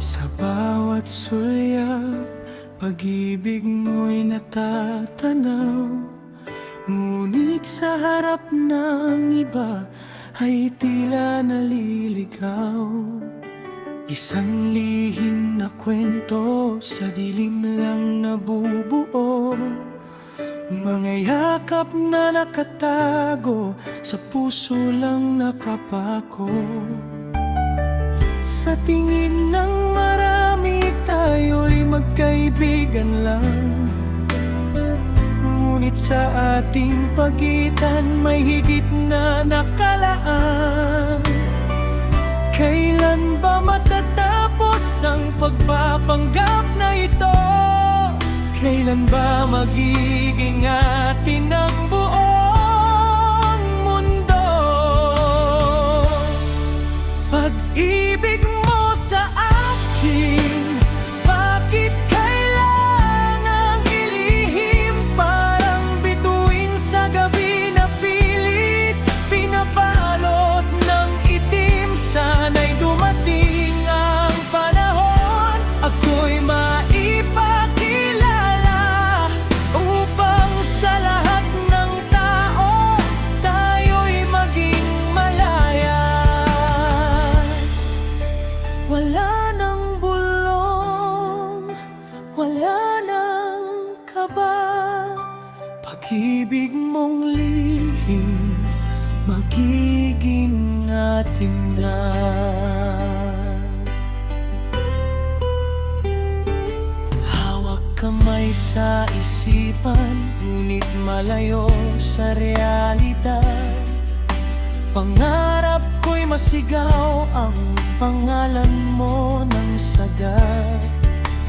Sa bawat sulyap, pag-ibig mo'y natatanaw. Ngunit sa harap ng iba ay tila naliligaw. Isang lihim na kwento sa dilim lang nabubuo. Mga yakap na nakatago sa puso lang nakapako. Sa tingin ng marami tayo'y magkaibigan lang. Ngunit sa ating pagitan may higit na nakalaan. Kailan ba matatapos ang pagpapanggap na ito? Kailan ba magiging atin ang buong mundo? Pag-ibig mo sa akin, bakit kailangang ilihim? Parang bituin sa gabi na pilit pinabalot ng itim. Sana'y dumating ang panahon, ako'y maipakilala, upang sa lahat ng tao tayo'y maging malaya. Wala nang bulong, wala nang kaba. Pag-ibig mong lihim, magiging atin na. Hawak kamay sa isipan, ngunit malayo sa realidad. Pangarap ko'y masigaw ang pangalan mo ng sagad.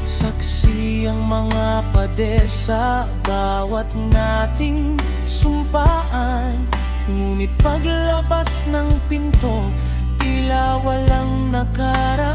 Saksi ang mga pader sa bawat nating sumpaan. Ngunit paglabas ng pinto, tila walang nakaraan.